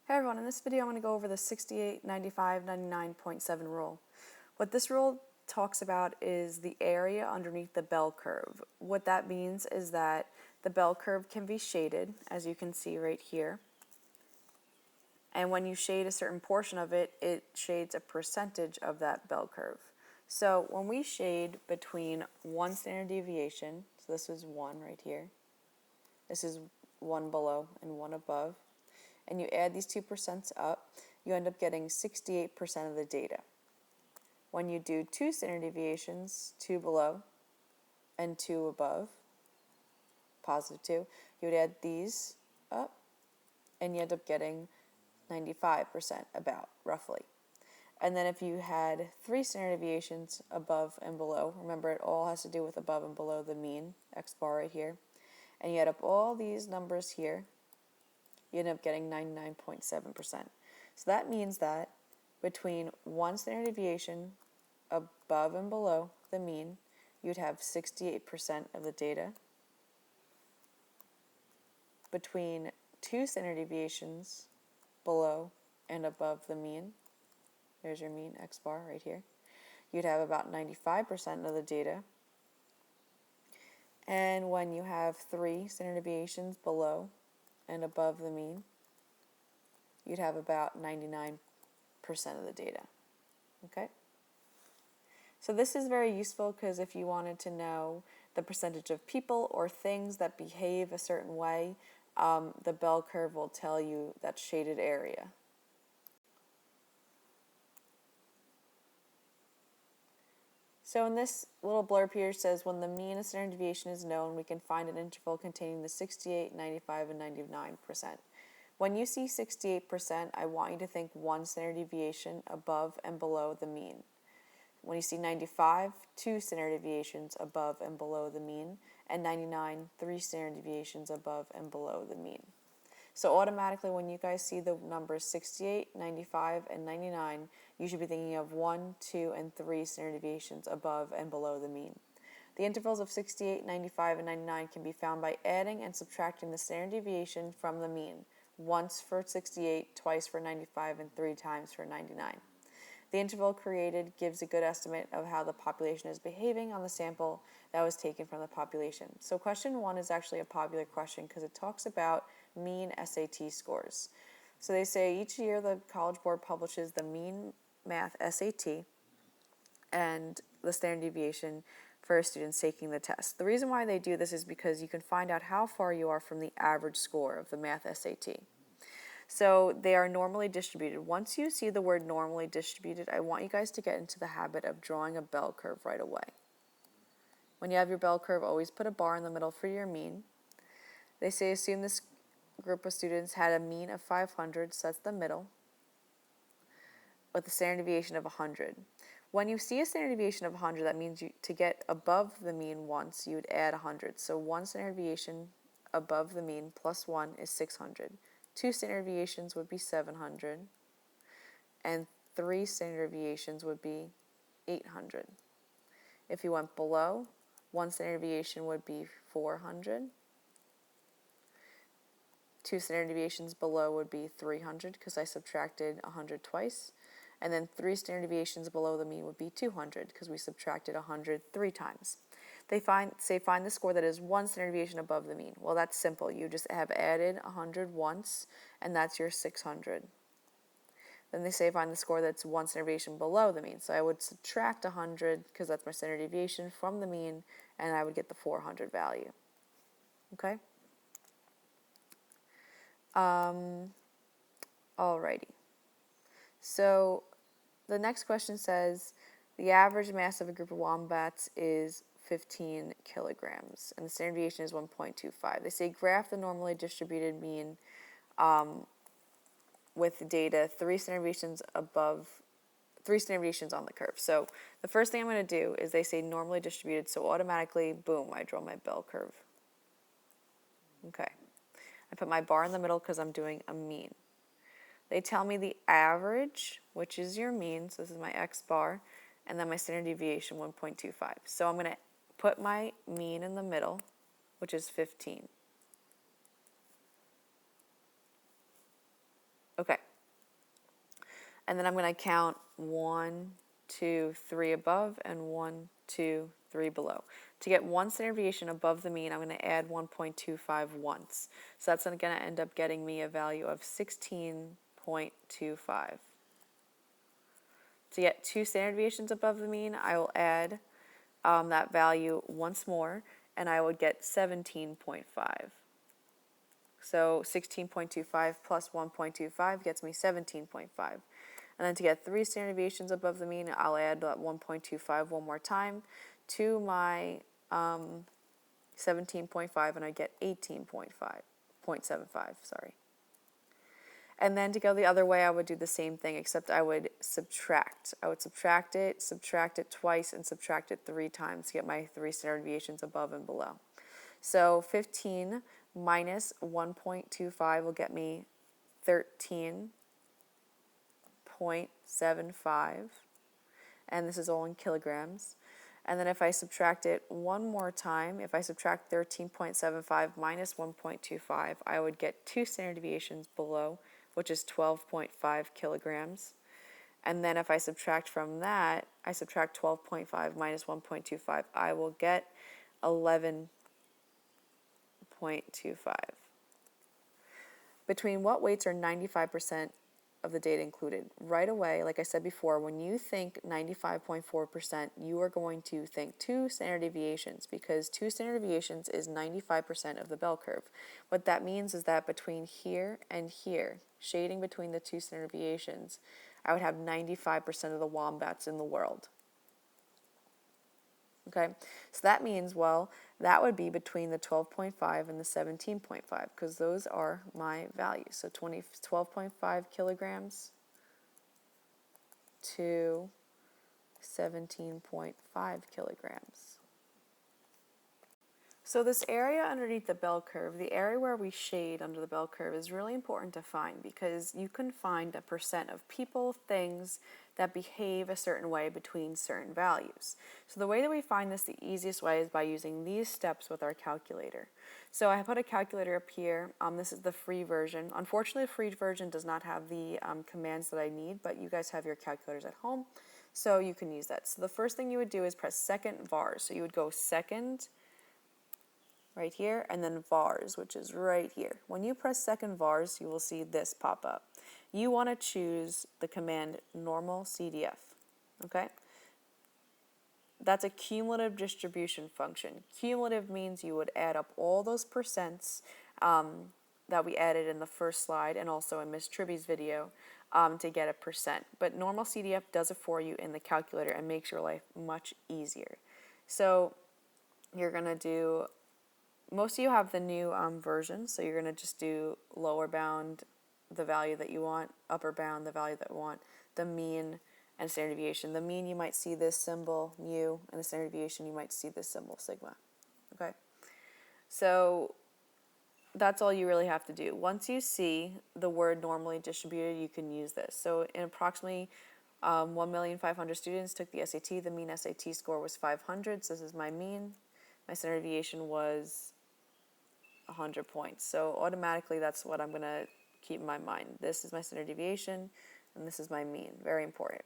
Hey everyone, in this video I'm going to go over the 68, 95, 99.7 rule. What this rule talks about is the area underneath the bell curve. What that means is that the bell curve can be shaded, as you can see right here. And when you shade a certain portion of it, it shades a percentage of that bell curve. So when we shade between one standard deviation, so this is 1 right here, this is 1 below and 1 above, and you add these 2% up, you end up getting 68% of the data. When you do 2 standard deviations, 2 below and 2 above, positive 2, you would add these up, and you end up getting 95% about, roughly. And then if you had 3 standard deviations above and below, remember it all has to do with above and below the mean, x bar right here, and you add up all these numbers here, you end up getting 99.7%. So that means that between 1 standard deviation above and below the mean, you'd have 68% of the data. Between 2 standard deviations below and above the mean, there's your mean, x bar right here, you'd have about 95% of the data. And when you have 3 standard deviations below and above the mean, you'd have about 99% of the data. Okay? So this is very useful because if you wanted to know the percentage of people or things that behave a certain way, the bell curve will tell you that shaded area. So in this little blurb here it says, when the mean of standard deviation is known, we can find an interval containing the 68, 95, and 99%. When you see 68%, I want you to think 1 standard deviation above and below the mean. When you see 95, 2 standard deviations above and below the mean, and 99, 3 standard deviations above and below the mean. So automatically when you guys see the numbers 68, 95, and 99, you should be thinking of 1, 2, and 3 standard deviations above and below the mean. The intervals of 68, 95, and 99 can be found by adding and subtracting the standard deviation from the mean, once for 68, twice for 95, and 3 times for 99. The interval created gives a good estimate of how the population is behaving on the sample that was taken from the population. So question 1 is actually a popular question because it talks about mean SAT scores. So they say each year the College Board publishes the mean math SAT and the standard deviation for students taking the test. The reason why they do this is because you can find out how far you are from the average score of the math SAT. So they are normally distributed. Once you see the word normally distributed, I want you guys to get into the habit of drawing a bell curve right away. When you have your bell curve, always put a bar in the middle for your mean. They say assume this group of students had a mean of 500, so that's the middle, with a standard deviation of 100. When you see a standard deviation of 100, that means to get above the mean once, you would add 100. So 1 standard deviation above the mean plus 1 is 600. 2 standard deviations would be 700, and 3 standard deviations would be 800. If you went below, 1 standard deviation would be 400. 2 standard deviations below would be 300 because I subtracted 100 twice. And then 3 standard deviations below the mean would be 200 because we subtracted 100 3 times. They say find the score that is 1 standard deviation above the mean. Well, that's simple. You just have added 100 once, and that's your 600. Then they say find the score that's 1 standard deviation below the mean. So I would subtract 100 because that's my standard deviation from the mean, and I would get the 400 value. Okay? Alrighty. So the next question says the average mass of a group of wombats is 15 kilograms, and the standard deviation is 1.25. They say graph the normally distributed mean with data 3 standard deviations above, 3 standard deviations on the curve. So the first thing I'm going to do is they say normally distributed, so automatically, boom, I draw my bell curve. Okay. I put my bar in the middle because I'm doing a mean. They tell me the average, which is your mean, so this is my x bar, and then my standard deviation, 1.25. So I'm going to put my mean in the middle, which is 15. Okay. And then I'm going to count 1, 2, 3 above and 1, 2, 3 below. To get one standard deviation above the mean, I'm going to add 1.25 once. So that's going to end up getting me a value of 16.25. To get two standard deviations above the mean, I will add that value once more, and I would get 17.5. So 16.25 plus 1.25 gets me 17.5. And then to get three standard deviations above the mean, I'll add that 1.25 one more time to my 17.5, and I get 18.75, sorry. And then to go the other way, I would do the same thing, except I would subtract. I would subtract it twice, and subtract it 3 times to get my 3 standard deviations above and below. So 15 minus 1.25 will get me 13.75, and this is all in kilograms. And then if I subtract it one more time, if I subtract 13.75 minus 1.25, I would get 2 standard deviations below, which is 12.5 kilograms. And then if I subtract from that, I subtract 12.5 minus 1.25, I will get 11.25. Between what weights are 95% of the data included? Right away, like I said before, when you think 95.4%, you are going to think 2 standard deviations, because 2 standard deviations is 95% of the bell curve. What that means is that between here and here, shading between the 2 standard deviations, I would have 95% of the wombats in the world. Okay, so that means, well, that would be between the 12.5 and the 17.5, because those are my values. So 12.5 kilograms to 17.5 kilograms. So this area underneath the bell curve, the area where we shade under the bell curve, is really important to find, because you can find a percent of people, things that behave a certain way between certain values. So the way that we find this, the easiest way, is by using these steps with our calculator. So I put a calculator up here. This is the free version. Unfortunately, the free version does not have the commands that I need, but you guys have your calculators at home, so you can use that. So the first thing you would do is press second vars. So you would go second right here, and then vars, which is right here. When you press second vars, you will see this pop up. You want to choose the command normal CDF, okay? That's a cumulative distribution function. Cumulative means you would add up all those percents that we added in the first slide and also in Miss Tribby's video to get a percent. But normal CDF does it for you in the calculator and makes your life much easier. So you're going to do, most of you have the new version, so you're going to just do lower bound, the value that you want, upper bound, the value that you want, the mean, and standard deviation. The mean, you might see this symbol, mu, and the standard deviation, you might see this symbol, sigma. Okay? So that's all you really have to do. Once you see the word normally distributed, you can use this. So in approximately 1,500,000 students took the SAT. The mean SAT score was 500, so this is my mean. My standard deviation was 100 points. So automatically, that's what I'm going to keep in my mind. This is my standard deviation, and this is my mean. Very important.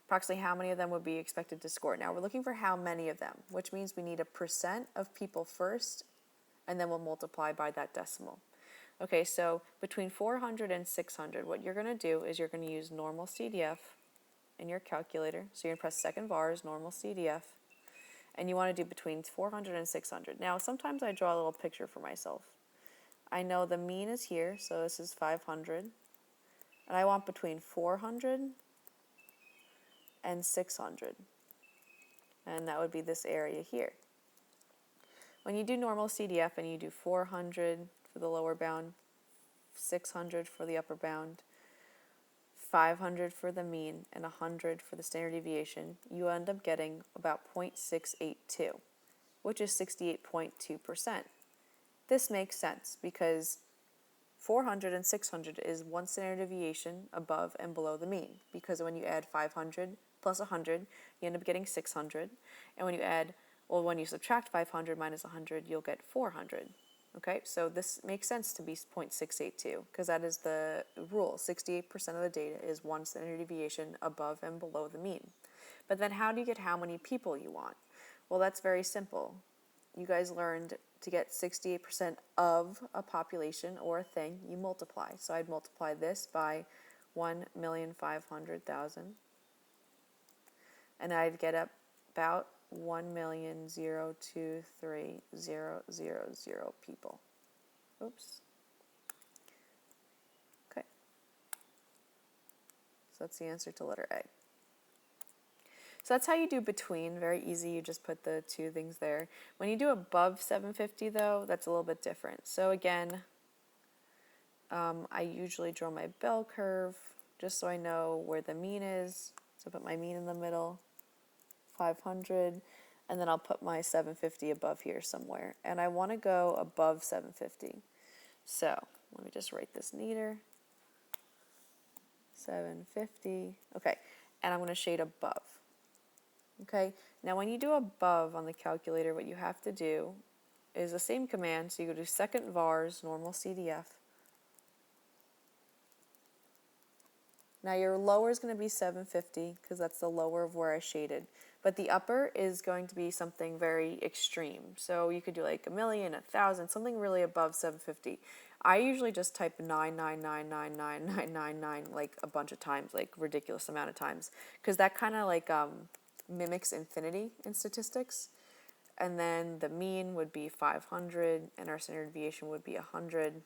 Approximately how many of them would be expected to score? Now, we're looking for how many of them, which means we need a percent of people first, and then we'll multiply by that decimal. Okay, so between 400 and 600, what you're going to do is you're going to use normal CDF in your calculator. So you're going to press second vars, normal CDF, and you want to do between 400 and 600. Now, sometimes I draw a little picture for myself. I know the mean is here, so this is 500, and I want between 400 and 600, and that would be this area here. When you do normal CDF and you do 400 for the lower bound, 600 for the upper bound, 500 for the mean, and 100 for the standard deviation, you end up getting about 0.682, which is 68.2%. This makes sense because 400 and 600 is one standard deviation above and below the mean, because when you add 500 plus 100, you end up getting 600, and when you subtract 500 minus 100, you'll get 400. Okay, so this makes sense to be 0.682 because that is the rule. 68% of the data is one standard deviation above and below the mean. But then how do you get how many people you want? Well, that's very simple. You guys learned to get 68% of a population or a thing, you multiply. So I'd multiply this by 1,500,000, and I'd get about 1,023,000 people. Oops. Okay. So that's the answer to letter A. So that's how you do between, very easy, you just put the two things there. When you do above 750 though, that's a little bit different. So again, I usually draw my bell curve just so I know where the mean is. So put my mean in the middle, 500, and then I'll put my 750 above here somewhere. And I want to go above 750. So let me just write this neater. 750, okay, and I'm going to shade above. Okay, now when you do above on the calculator, what you have to do is the same command. So you go to second vars, normal CDF. Now your lower is going to be 750 because that's the lower of where I shaded. But the upper is going to be something very extreme. So you could do like 1,000,000, 1,000, something really above 750. I usually just type 9999999 like a bunch of times, like ridiculous amount of times, because that kind of like mimics infinity in statistics. And then the mean would be 500 and our standard deviation would be 100.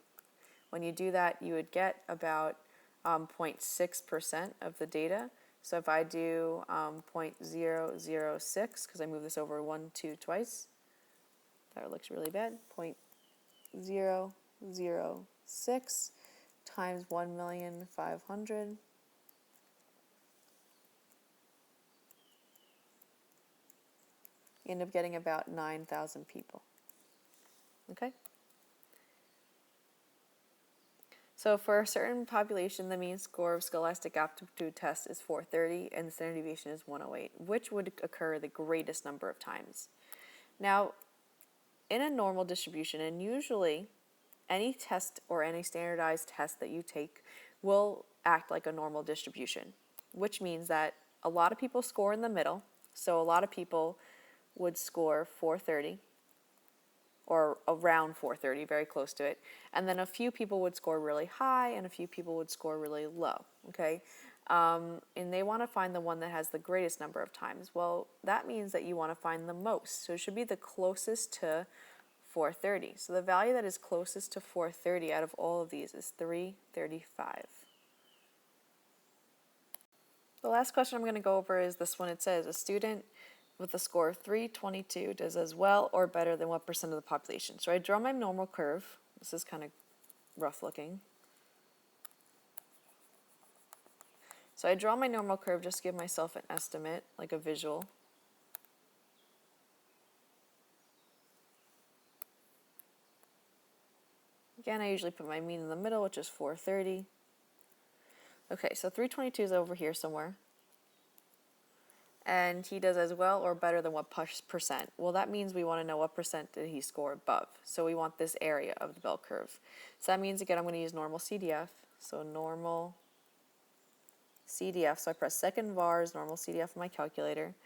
When you do that, you would get about 0.6% of the data. So if I do 0.006, because I move this over 1, 2 twice, that looks really bad, 0.006 times 1,500,000. You end up getting about 9,000 people. Okay? So for a certain population, the mean score of scholastic aptitude test is 430 and the standard deviation is 108. Which would occur the greatest number of times? Now, in a normal distribution, and usually any test or any standardized test that you take will act like a normal distribution, which means that a lot of people score in the middle. So a lot of people would score 430 or around 430, very close to it. And then a few people would score really high and a few people would score really low, okay? And they want to find the one that has the greatest number of times. Well, that means that you want to find the most. So it should be the closest to 430. So the value that is closest to 430 out of all of these is 335. The last question I'm going to go over is this one. It says, a student with a score of 322 does as well or better than what percent of the population? So I draw my normal curve. This is kind of rough looking. So I draw my normal curve just to give myself an estimate, like a visual. Again, I usually put my mean in the middle, which is 430. Okay, so 322 is over here somewhere. And he does as well or better than what percent? Well, that means we want to know what percent did he score above. So we want this area of the bell curve. So that means, again, I'm going to use normal CDF. So normal CDF. So I press second vars, normal CDF on my calculator.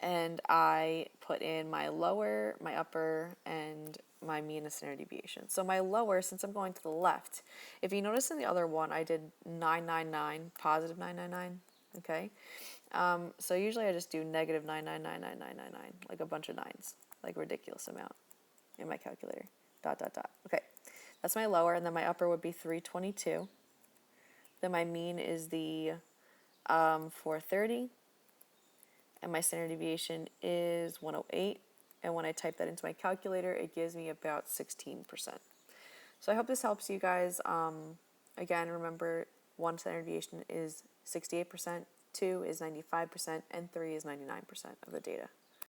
And I put in my lower, my upper, and my mean and standard deviation. So my lower, since I'm going to the left, if you notice in the other one, I did 999, positive 999, okay? So usually I just do negative 9999999, like a bunch of nines, like a ridiculous amount in my calculator, dot, dot, dot. Okay, that's my lower, and then my upper would be 322. Then my mean is the 430, and my standard deviation is 108. And when I type that into my calculator, it gives me about 16%. So I hope this helps you guys. Again, remember, one standard deviation is 68%, 2 is 95%, and 3 is 99% of the data.